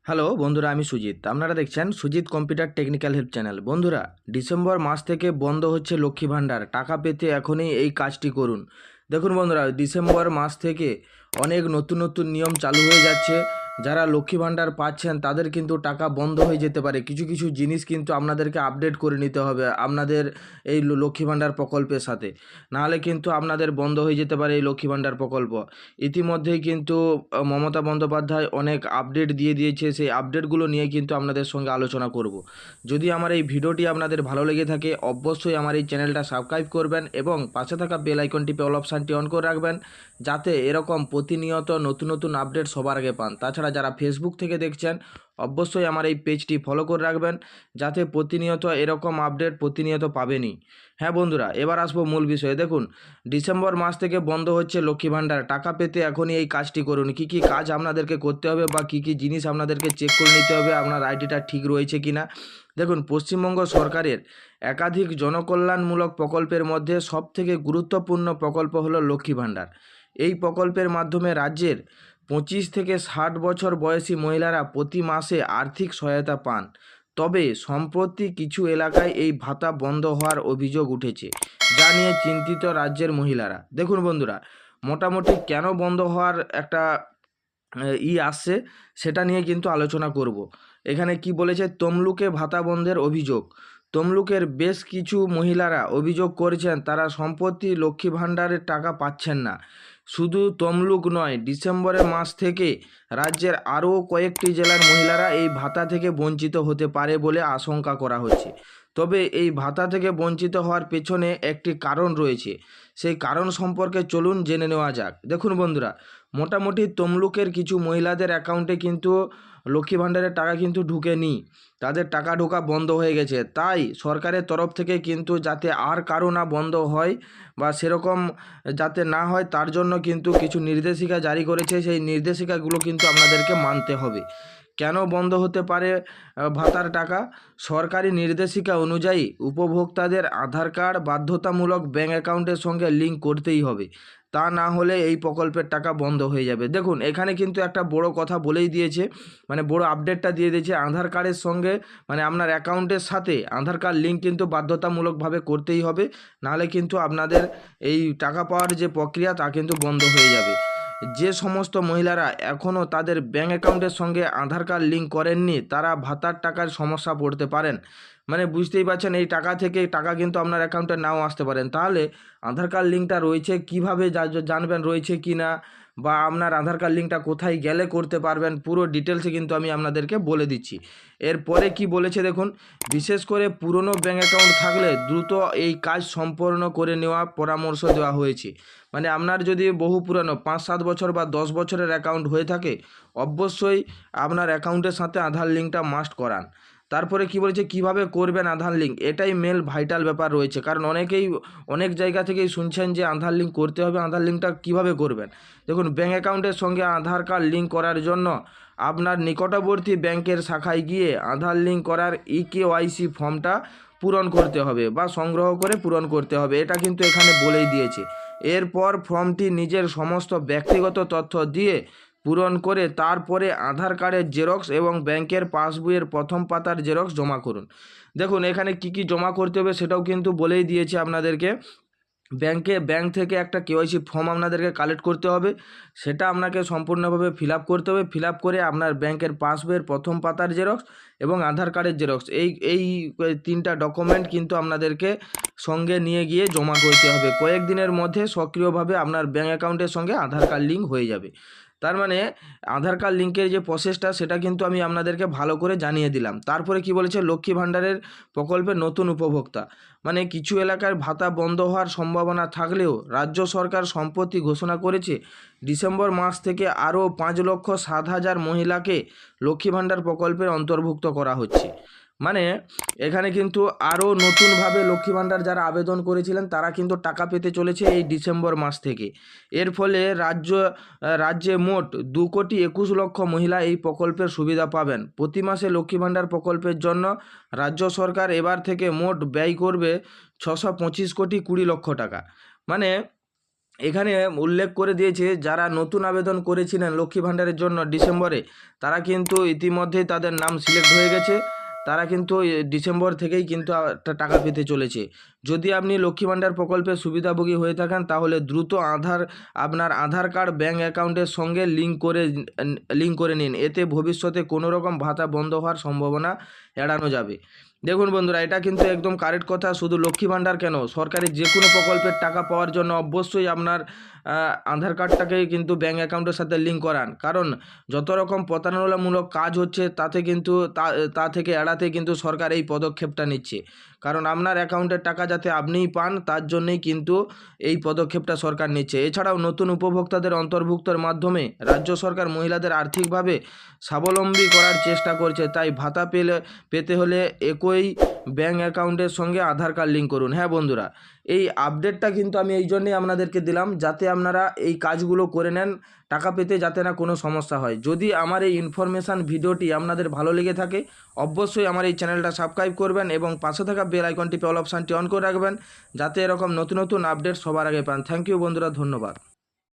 Hello বন্ধুরা, আমি সুজিত। আপনারা দেখছেন Sujit computer technical help channel. বন্ধুরা, ডিসেম্বর মাস থেকে বন্ধ হচ্ছে লক্ষ্মী ভাণ্ডার। টাকা পেতে এখনই এই কাজটি করুন। দেখুন বন্ধুরা, ডিসেম্বর মাস থেকে অনেক নতুন নতুন নিয়ম চালু হয়ে যাচ্ছে। যারা লক্ষ্মী ভাণ্ডার পাচ্ছেন তাদের কিন্তু টাকা বন্ধ হয়ে যেতে পারে। কিছু কিছু জিনিস কিন্তু আপনাদেরকে আপডেট করে নিতে হবে আপনাদের এই লক্ষ্মী ভাণ্ডার প্রকল্পের সাথে, নাহলে কিন্তু আপনাদের বন্ধ হয়ে যেতে পারে এই লক্ষ্মী ভাণ্ডার প্রকল্প। ইতিমধ্যেই কিন্তু মমতা বন্দ্যোপাধ্যায় অনেক আপডেট দিয়ে দিয়েছে। সেই আপডেটগুলো নিয়ে কিন্তু আপনাদের সঙ্গে আলোচনা করব। যদি আমার এই ভিডিওটি আপনাদের ভালো লেগে থাকে, অবশ্যই আমার এই চ্যানেলটা সাবস্ক্রাইব করবেন এবং পাশে থাকা বেল আইকন টিপে অল অপশানটি অন করে রাখবেন, যাতে এরকম প্রতিনিয়ত নতুন নতুন আপডেট সবার আগে পান। তাছাড়া যারা ফেসবুক থেকে দেখছেন, অবশ্যই আমার এই পেজটি ফলো করে রাখবেন, যাতে প্রতিনিয়ত এরকম আপডেট প্রতিনিয়ত পাবেনই। হ্যাঁ বন্ধুরা, এবার আসবো মূল বিষয়ে। দেখুন, ডিসেম্বর মাস থেকে বন্ধ হচ্ছে লক্ষ্মী ভাণ্ডার। টাকা পেতে এখনই এই কাজটি করুন। কী কী কাজ আপনাদেরকে করতে হবে বা কী কী জিনিস আপনাদেরকে চেক করে নিতে হবে আপনার আইডিটা ঠিক রয়েছে কি না। দেখুন, পশ্চিমবঙ্গ সরকারের একাধিক জনকল্যাণমূলক প্রকল্পের মধ্যে সবথেকে গুরুত্বপূর্ণ প্রকল্প হলো লক্ষ্মী ভাণ্ডার। এই প্রকল্পের মাধ্যমে রাজ্যের 25 থেকে 60 বছর বয়সী মহিলারা প্রতি মাসে আর্থিক সহায়তা পান। তবে সম্প্রতি কিছু এলাকায় এই ভাতা বন্ধ হওয়ার অভিযোগ উঠেছে, যা নিয়ে চিন্তিত রাজ্যের মহিলারা। দেখুন বন্ধুরা, মোটামুটি কেন বন্ধ হওয়ার একটা আসছে, সেটা নিয়ে কিন্তু আলোচনা করব। এখানে কি বলেছে, তমলুকে ভাতা বন্ধের অভিযোগ। তমলুকের বেশ কিছু মহিলারা অভিযোগ করেছেন তারা সম্প্রতি লক্ষ্মী ভাণ্ডারের টাকা পাচ্ছেন না। শুধু তমলুক নয়, ডিসেম্বরের মাস থেকে রাজ্যের আরও কয়েকটি জেলার মহিলারা এই ভাতা থেকে বঞ্চিত হতে পারে বলে আশঙ্কা করা হচ্ছে। তবে এই ভাতা থেকে বঞ্চিত হওয়ার পেছনে একটি কারণ রয়েছে। সেই কারণ সম্পর্কে চলুন জেনে নেওয়া যাক। দেখুন বন্ধুরা, মোটামুটি তমলুকের কিছু মহিলাদের অ্যাকাউন্টে কিন্তু লক্ষ্মী ভাণ্ডারের টাকা কিন্তু ঢুকেনি, তাদের টাকা ঢোকা বন্ধ হয়ে গেছে। তাই সরকারের তরফ থেকে কিন্তু যাতে আর কারো না বন্ধ হয় বা সেরকম যাতে না হয়, তার জন্য কিন্তু কিছু নির্দেশিকা জারি করেছে। সেই নির্দেশিকাগুলো কিন্তু আপনাদেরকে মানতে হবে। কেন বন্ধ হতে পারে ভাতার টাকা? সরকারি নির্দেশিকা অনুযায়ী উপভোক্তাদের আধার কার্ড বাধ্যতামূলক ব্যাঙ্ক অ্যাকাউন্টের সঙ্গে লিঙ্ক করতেই হবে। তা না হলে এই প্রকল্পের টাকা বন্ধ হয়ে যাবে। দেখুন, এখানে কিন্তু একটা বড় কথা বলেই দিয়েছে, মানে বড় আপডেটটা দিয়ে দিয়েছে। আধার কার্ডের সঙ্গে, মানে আপনার অ্যাকাউন্টের সাথে আধার কার্ড লিঙ্ক কিন্তু বাধ্যতামূলকভাবে করতেই হবে, নাহলে কিন্তু আপনাদের এই টাকা পাওয়ার যে প্রক্রিয়া তা কিন্তু বন্ধ হয়ে যাবে। যে সমস্ত মহিলারা এখনও তাদের ব্যাঙ্ক অ্যাকাউন্টের সঙ্গে আধার কার্ড লিঙ্ক করেননি, তারা ভাতার টাকার সমস্যা পড়তে পারেন। মানে বুঝতেই পারছেন, এই টাকা থেকে টাকা কিন্তু আপনার অ্যাকাউন্টে নাও আসতে পারেন। তাহলে আধার কার্ড লিঙ্কটা রয়েছে কীভাবে জানবেন রয়েছে কি না, বা আপনার আধার কার্ড লিঙ্কটা কোথায় গেলে করতে পারবেন, পুরো ডিটেলসে কিন্তু আমি আপনাদেরকে বলে দিচ্ছি। এরপরে কি বলেছে দেখুন, বিশেষ করে পুরনো ব্যাঙ্ক অ্যাকাউন্ট থাকলে দ্রুত এই কাজ সম্পন্ন করে নেওয়া পরামর্শ দেওয়া হয়েছে। মানে আপনার যদি বহু পুরানো 5-7 বছর বা 10 বছরের অ্যাকাউন্ট হয়ে থাকে, অবশ্যই আপনার অ্যাকাউন্টের সাথে আধার লিঙ্কটা মাস্ট করান। তারপরে কি বলেছে, কিভাবে করবেন আধার লিঙ্ক, এটাই মেল ভাইটাল ব্যাপার রয়েছে। কারণ অনেকেই অনেক জায়গা থেকেই শুনছেন যে আধার লিঙ্ক করতে হবে। আধার লিঙ্কটা কিভাবে করবেন? দেখুন, ব্যাঙ্ক অ্যাকাউন্টের সঙ্গে আধার কার্ড লিঙ্ক করার জন্য আপনার নিকটবর্তী ব্যাংকের শাখায় গিয়ে আধার লিঙ্ক করার ইকেওয়াইসি ফর্মটা পূরণ করতে হবে বা সংগ্রহ করে পূরণ করতে হবে। এটা কিন্তু এখানে বলেই দিয়েছে। এরপর ফর্মটি নিজের সমস্ত ব্যক্তিগত তথ্য দিয়ে পূরণ করে তারপরে আধার কার্ডের জেরক্স এবং ব্যাংকের পাসবইয়ের প্রথম পাতার জেরক্স জমা করুন। দেখুন, এখানে কি কি জমা করতে হবে সেটাও কিন্তু বলেই দিয়েছে আপনাদেরকে। ব্যাংক থেকে একটা কেওয়াইসি ফর্ম আপনাদেরকে কালেক্ট করতে হবে। সেটা আপনাকে সম্পূর্ণভাবে ফিল আপ করতে হবে। ফিল আপ করে আপনার ব্যাংকের পাসবইয়ের প্রথম পাতার জেরক্স এবং আধার কার্ডের জেরক্স, এই 3টা ডকুমেন্ট কিন্তু আপনাদেরকে সঙ্গে নিয়ে গিয়ে জমা করতে হবে। কয়েকদিনের মধ্যে সক্রিয়ভাবে আপনার ব্যাঙ্ক অ্যাকাউন্টের সঙ্গে আধার কার্ড লিঙ্ক হয়ে যাবে। তার মানে আধার কার্ড লিঙ্কের যে প্রসেসটা, সেটা কিন্তু আমি আপনাদেরকে ভালো করে জানিয়ে দিলাম। তারপরে কি বলেছে, লক্ষ্মী ভাণ্ডারের প্রকল্পের নতুন উপভোক্তা। মানে কিছু এলাকার ভাতা বন্ধ হওয়ার সম্ভাবনা থাকলেও রাজ্য সরকার সম্প্রতি ঘোষণা করেছে ডিসেম্বর মাস থেকে আরও 5,07,000 মহিলাকে লক্ষ্মী ভাণ্ডার প্রকল্পের অন্তর্ভুক্ত করা হচ্ছে। মানে এখানে কিন্তু আরও নতুনভাবে লক্ষ্মী ভাণ্ডার যারা আবেদন করেছিলেন তারা কিন্তু টাকা পেতে চলেছে এই ডিসেম্বর মাস থেকে। এর ফলে রাজ্যে মোট 2,21,00,000 মহিলা এই প্রকল্পের সুবিধা পাবেন। প্রতি মাসে লক্ষ্মী ভাণ্ডার প্রকল্পের জন্য রাজ্য সরকার এবার থেকে মোট ব্যয় করবে 625,20,00,000 টাকা। মানে এখানে উল্লেখ করে দিয়েছে যারা নতুন আবেদন করেছিলেন লক্ষ্মী ভাণ্ডারের জন্য ডিসেম্বরে, তারা কিন্তু ইতিমধ্যেই তাদের নাম সিলেক্ট হয়ে গেছে। তারা কিন্তু ডিসেম্বর থেকেই কিন্তু টাকা পেতে চলেছে। যদি আপনি লক্ষ্মী ভাণ্ডার প্রকল্পের সুবিধাভোগী হয়ে থাকেন তাহলে দ্রুত আপনার আধার কার্ড ব্যাঙ্ক অ্যাকাউন্টের সঙ্গে লিঙ্ক করে নিন। এতে ভবিষ্যতে কোনো রকম ভাতা বন্ধ হওয়ার সম্ভাবনা এড়ানো যাবে। দেখুন বন্ধুরা, এটা কিন্তু একদম কারেক্ট কথা। শুধু লক্ষ্মী ভাণ্ডার কেন, সরকারি যে কোনো প্রকল্পের টাকা পাওয়ার জন্য অবশ্যই আপনার আধার কার্ডটাকে কিন্তু ব্যাঙ্ক অ্যাকাউন্টের সাথে লিঙ্ক করান। কারণ যত রকম প্রতারণামূলক কাজ হচ্ছে তাতে কিন্তু তা থেকে এড়াতে কিন্তু সরকার এই পদক্ষেপটা নিচ্ছে। কারণ আপনার অ্যাকাউন্টের টাকা যাতে আপনিই পান তার জন্যই কিন্তু এই পদক্ষেপটা সরকার নিচ্ছে। এছাড়াও নতুন উপভোক্তাদের অন্তর্ভুক্তর মাধ্যমে রাজ্য সরকার মহিলাদের আর্থিকভাবে স্বাবলম্বী করার চেষ্টা করছে। তাই ভাতা পেতে হলে একই ব্যাঙ্ক অ্যাকাউন্টের সঙ্গে আধার কার্ড লিঙ্ক করুন। হ্যাঁ বন্ধুরা, এই আপডেটটা কিন্তু আমি এই জন্যেই আপনাদেরকে দিলাম যাতে আপনারা এই কাজগুলো করে নেন, টাকা পেতে যাতে না কোনো সমস্যা হয়। যদি আমার এই ইনফরমেশান ভিডিওটি আপনাদের ভালো লেগে থাকে অবশ্যই আমার এই চ্যানেলটা সাবস্ক্রাইব করবেন এবং পাশে থাকা বেল আইকনটি অল অপশানটি অন করে রাখবেন যাতে এরকম নতুন নতুন আপডেট সবার আগে পান। থ্যাংক ইউ বন্ধুরা, ধন্যবাদ।